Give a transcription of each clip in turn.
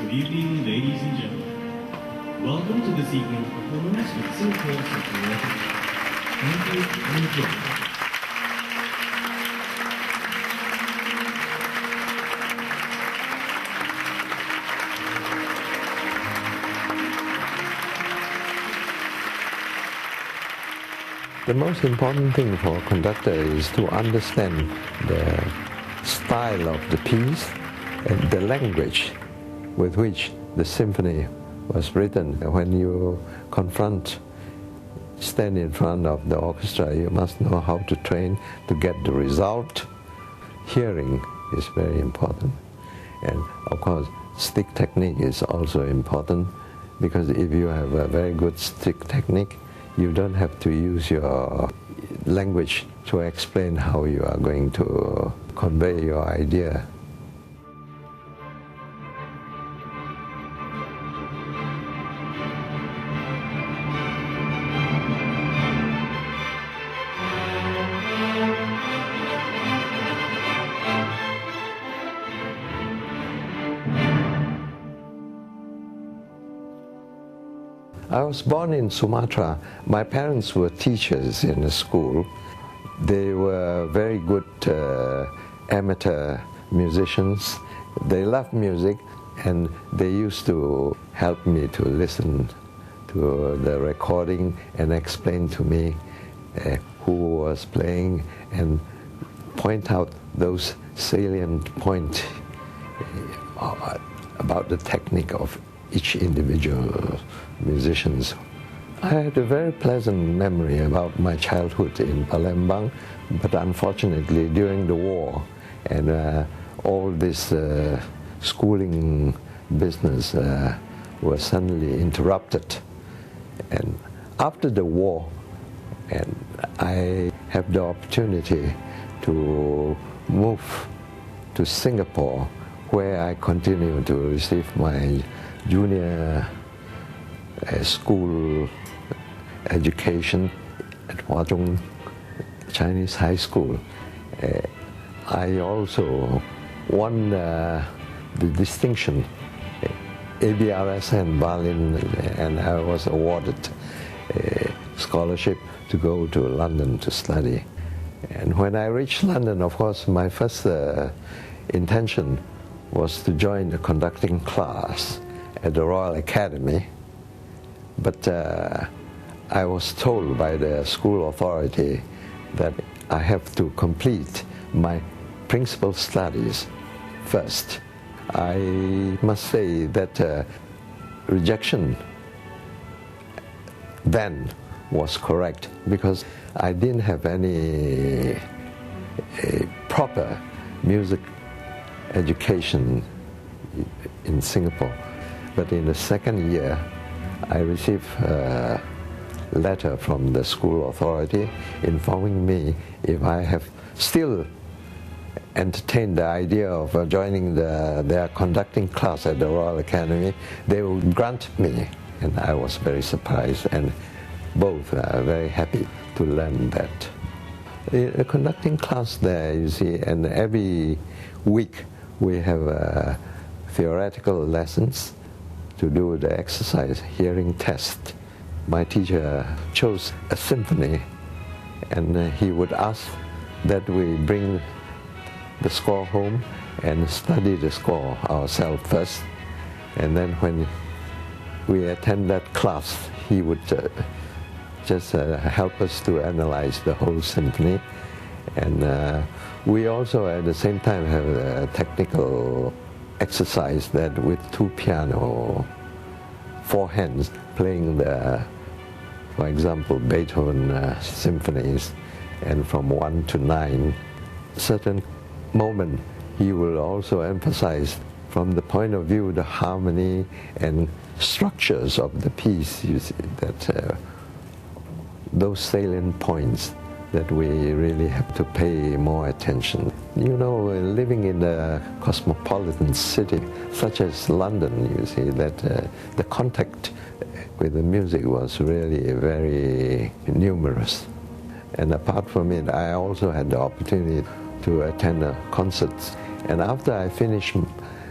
Good evening, ladies and gentlemen. Welcome to this evening's performance with Singapore Symphony Orchestra. Thank you and enjoy. The most important thing for a conductor is to understand the style of the piece and the language with which the symphony was written. When you stand in front of the orchestra, you must know how to train to get the result. Hearing is very important. And of course, stick technique is also important, because if you have a very good stick technique, you don't have to use your language to explain how you are going to convey your idea. I was born in Sumatra. My parents were teachers in a school. They were very good amateur musicians. They loved music, and they used to help me to listen to the recording and explain to me who was playing and point out those salient points about the technique of each individual musicians. I had a very pleasant memory about my childhood in Palembang, but unfortunately during the war and all this schooling business was suddenly interrupted. And after the war, and I have the opportunity to move to Singapore, where I continue to receive my junior school education at Hua Zhong Chinese High School. I also won the distinction ABRS and Berlin, and I was awarded a scholarship to go to London to study. And when I reached London, of course, my first intention was to join the conducting class at the Royal Academy, but I was told by the school authority that I have to complete my principal studies first. I must say that rejection then was correct, because I didn't have any proper music education in Singapore. But in the second year, I received a letter from the school authority informing me if I have still entertained the idea of joining their conducting class at the Royal Academy, they would grant me. And I was very surprised, and both are very happy to learn that. The conducting class there, you see, and every week we have theoretical lessons to do the exercise hearing test. My teacher chose a symphony, and he would ask that we bring the score home and study the score ourselves first, and then when we attend that class, he would just help us to analyze the whole symphony. And we also at the same time have a technical exercise that with two piano, four hands, playing for example, Beethoven symphonies, and from 1 to 9, certain moment he will also emphasize from the point of view the harmony and structures of the piece. You see that those salient points that we really have to pay more attention. You know, living in a cosmopolitan city such as London, you see that the contact with the music was really very numerous. And apart from it, I also had the opportunity to attend concerts. And after I finished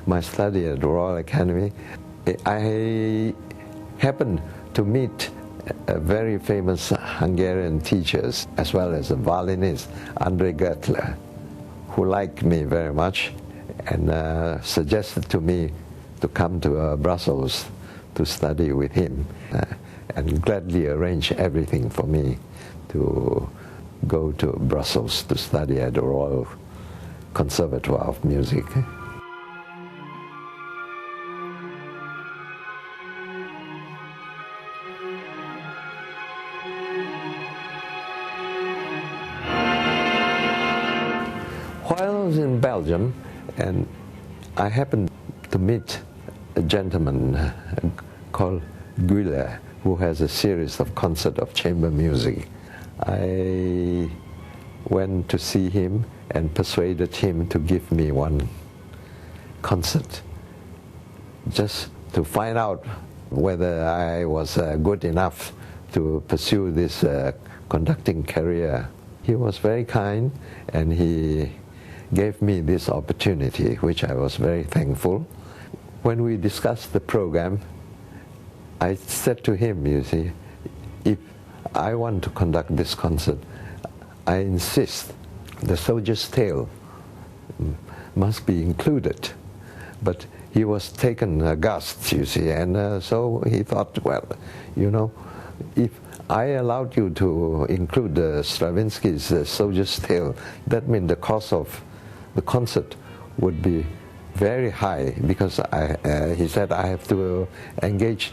my study at the Royal Academy, I happened to meet very famous Hungarian teachers, as well as a violinist, André Gertler, who liked me very much and suggested to me to come to Brussels to study with him, and gladly arranged everything for me to go to Brussels to study at the Royal Conservatoire of Music. While I was in Belgium, and I happened to meet a gentleman called Guiller, who has a series of concerts of chamber music. I went to see him and persuaded him to give me one concert, just to find out whether I was good enough to pursue this conducting career. He was very kind, and he gave me this opportunity, which I was very thankful. When we discussed the program, I said to him, you see, if I want to conduct this concert, I insist the Soldier's Tale must be included. But he was taken aghast, you see, and so he thought, well, you know, if I allowed you to include Stravinsky's Soldier's Tale, that means the cost of the concert would be very high, because he said I have to engage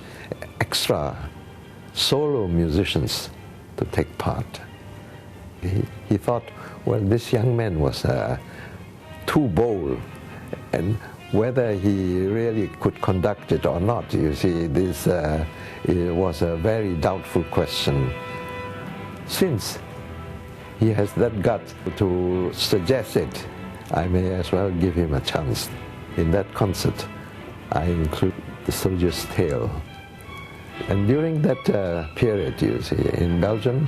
extra solo musicians to take part. He thought, well, this young man was too bold, and whether he really could conduct it or not, you see, this it was a very doubtful question. Since he has that gut to suggest it, I may as well give him a chance. In that concert, I include the Soldier's Tale. And during that period, you see, in Belgium,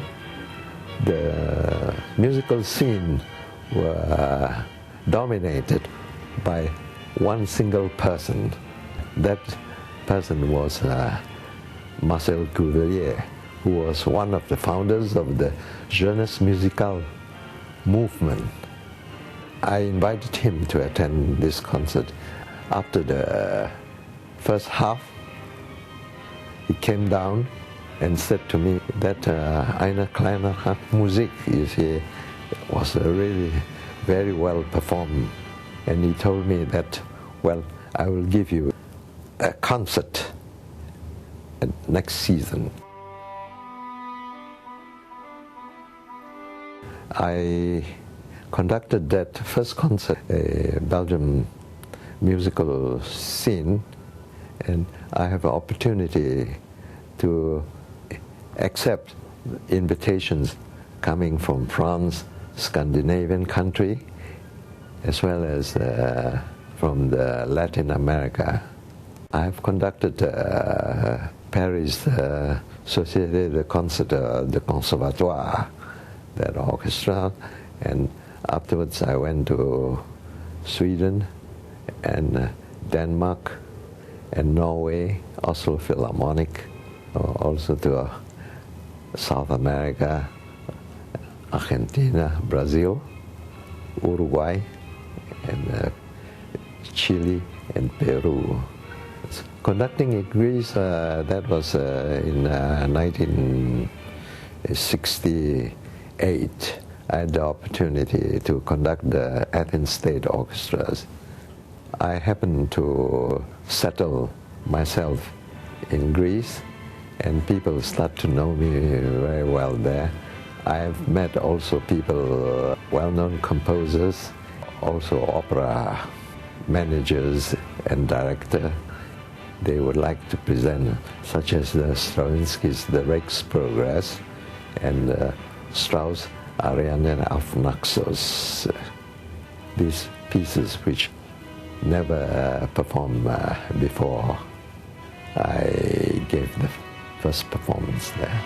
the musical scene were dominated by one single person. That person was Marcel Couvelier, who was one of the founders of the Jeunesse Musicale movement. I invited him to attend this concert. After the first half, he came down and said to me that Eine kleine Musik, you see, was really very well performed. And he told me that, well, I will give you a concert next season. I conducted that first concert, a Belgian musical scene, and I have an opportunity to accept invitations coming from France, Scandinavian country, as well as from the Latin America. I have conducted Paris Société de Concert de Conservatoire, that orchestra, and afterwards I went to Sweden and Denmark and Norway, Oslo Philharmonic, also to South America, Argentina, Brazil, Uruguay, and Chile and Peru. Conducting in Greece, that was in 1968. I had the opportunity to conduct the Athens State Orchestras. I happened to settle myself in Greece, and people start to know me very well there. I have met also people, well-known composers, also opera managers and director. They would like to present, such as the Stravinsky's The Rake's Progress and Strauss' Ariane auf Naxos. These pieces which never performed before. I gave the first performance there.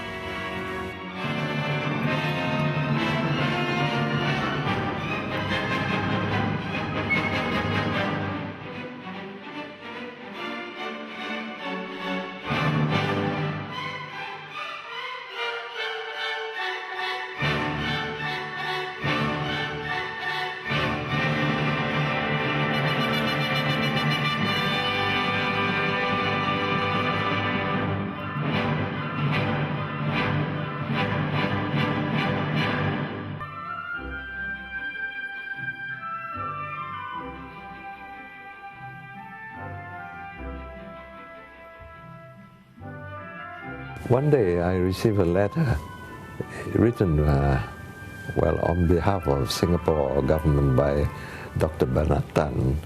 One day I received a letter written, on behalf of Singapore government by Dr. Bernard Tan,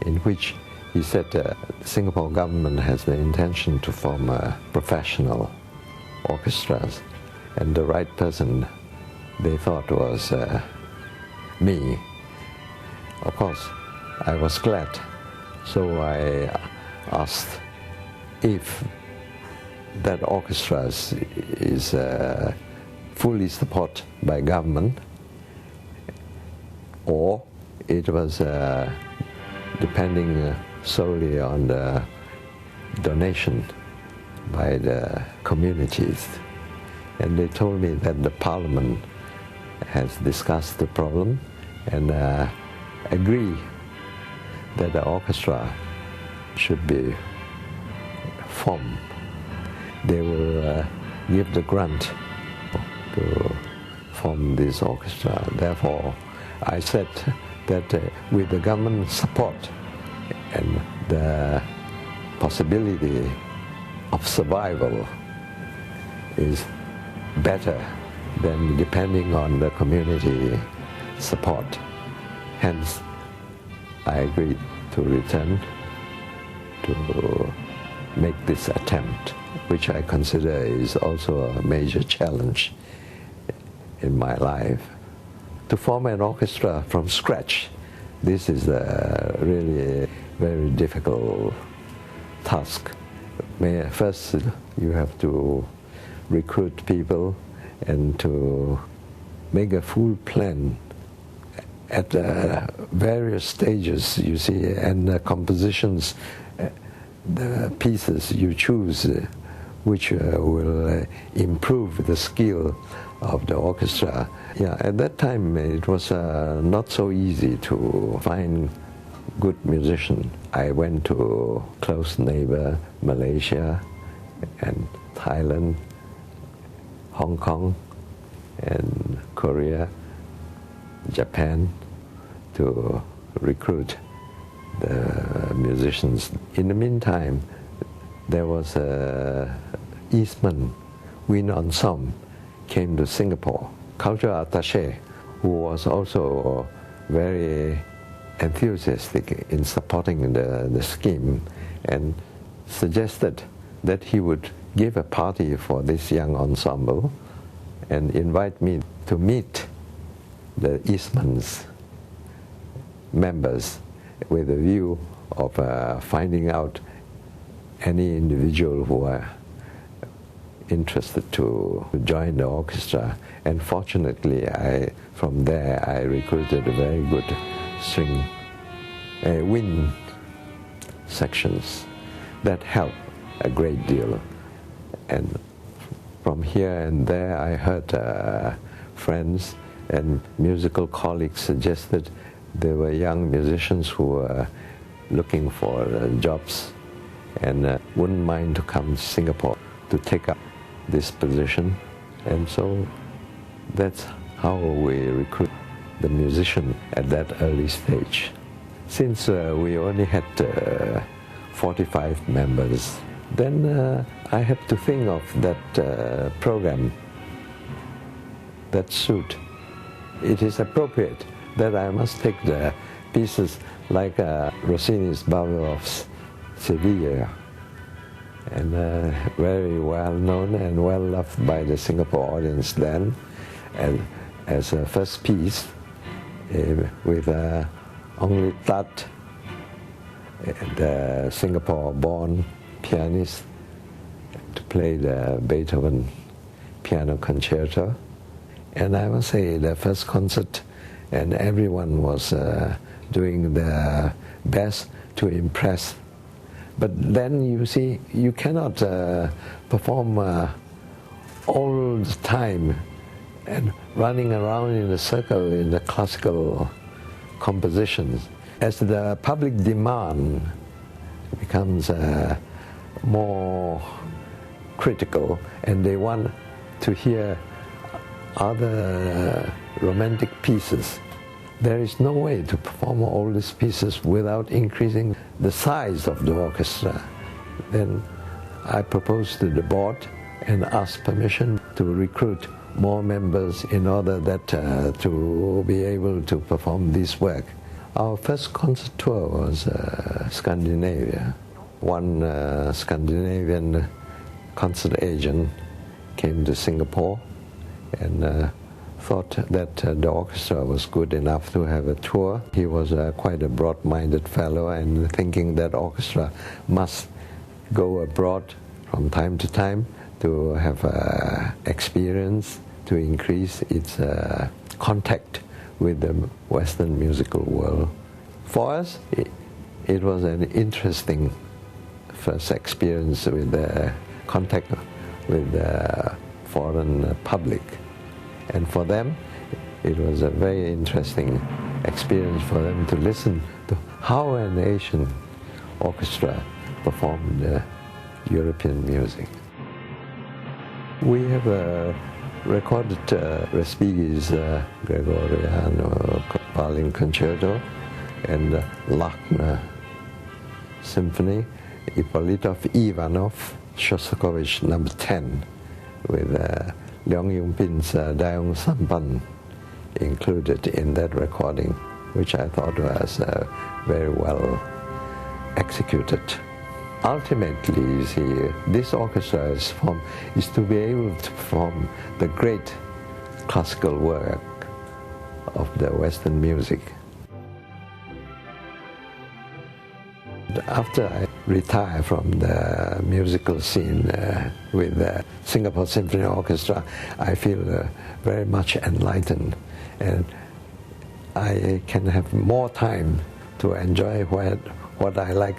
in which he said the Singapore government has the intention to form professional orchestras, and the right person they thought was me. Of course, I was glad, so I asked if that orchestra is fully supported by government, or it was depending solely on the donation by the communities. And they told me that the Parliament has discussed the problem and agree that the orchestra should be formed. They will give the grant to form this orchestra. Therefore, I said that with the government support and the possibility of survival is better than depending on the community support. Hence, I agreed to return to make this attempt, which I consider is also a major challenge in my life. To form an orchestra from scratch, this is a really very difficult task. First, you have to recruit people and to make a full plan at various stages, you see, and the compositions, the pieces you choose, which will improve the skill of the orchestra. Yeah, at that time it was not so easy to find good musicians. I went to close neighbor Malaysia and Thailand, Hong Kong and Korea, Japan to recruit the musicians. In the meantime, there was a Eastman wind ensemble came to Singapore, cultural attaché, who was also very enthusiastic in supporting the scheme and suggested that he would give a party for this young ensemble and invite me to meet the Eastman's members with a view of finding out any individual who are interested to join the orchestra. And fortunately, from there I recruited a very good wind sections that helped a great deal. And from here and there I heard friends and musical colleagues suggested there were young musicians who were looking for jobs and wouldn't mind to come to Singapore to take up this position. And so that's how we recruit the musician at that early stage. Since we only had 45 members, then I had to think of that program that suit. It is appropriate that I must take the pieces like Rossini's Babel of Sevilla, and very well known and well loved by the Singapore audience then, and as a first piece with Ong Lit Tat, the Singapore-born pianist, to play the Beethoven piano concerto. And I must say the first concert, and everyone was doing their best to impress. But then you see, you cannot perform all the time and running around in a circle in the classical compositions. As the public demand becomes more critical and they want to hear other romantic pieces, there is no way to perform all these pieces without increasing the size of the orchestra. Then I proposed to the board and asked permission to recruit more members in order that to be able to perform this work. Our first concert tour was Scandinavia. One Scandinavian concert agent came to Singapore and thought that the orchestra was good enough to have a tour. He was quite a broad-minded fellow, and thinking that orchestra must go abroad from time to time to have experience, to increase its contact with the Western musical world. For us, it was an interesting first experience with the contact with the foreign public. And for them, it was a very interesting experience for them to listen to how an Asian orchestra performed European music. We have recorded Respighi's Gregoriano Violin Concerto and Lachner Symphony, Ippolitov Ivanov, Shostakovich No. 10, with Leong Yung-pin's Daeong Sampan included in that recording, which I thought was very well executed. Ultimately, you see, this orchestra is to be able to perform the great classical work of the Western music. After I retired from the musical scene with the Singapore Symphony Orchestra, I feel very much enlightened, and I can have more time to enjoy what I like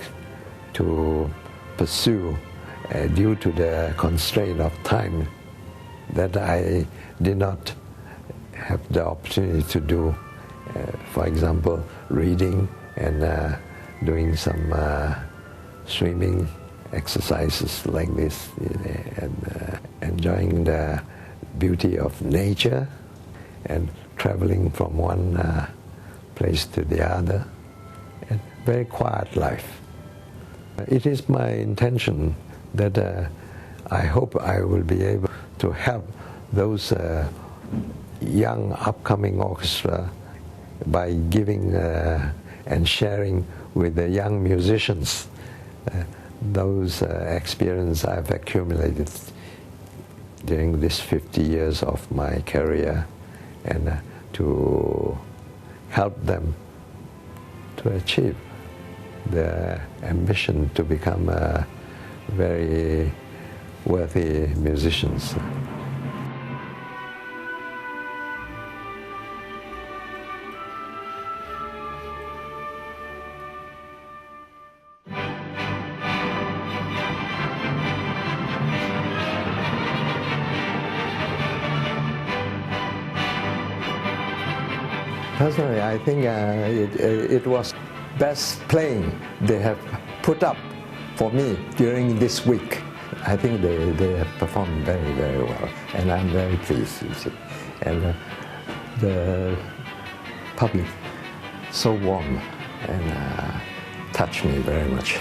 to pursue due to the constraint of time that I did not have the opportunity to do. For example, reading and doing some swimming exercises like this, and enjoying the beauty of nature and traveling from one place to the other, and very quiet life. It is my intention that I hope I will be able to help those young upcoming orchestra by giving and sharing with the young musicians those experience I've accumulated during this 50 years of my career, and to help them to achieve the ambition to become very worthy musicians. Personally, I think it was best playing they have put up for me during this week. I think they have performed very, very well, and I'm very pleased, you see. And the public so warm and touched me very much.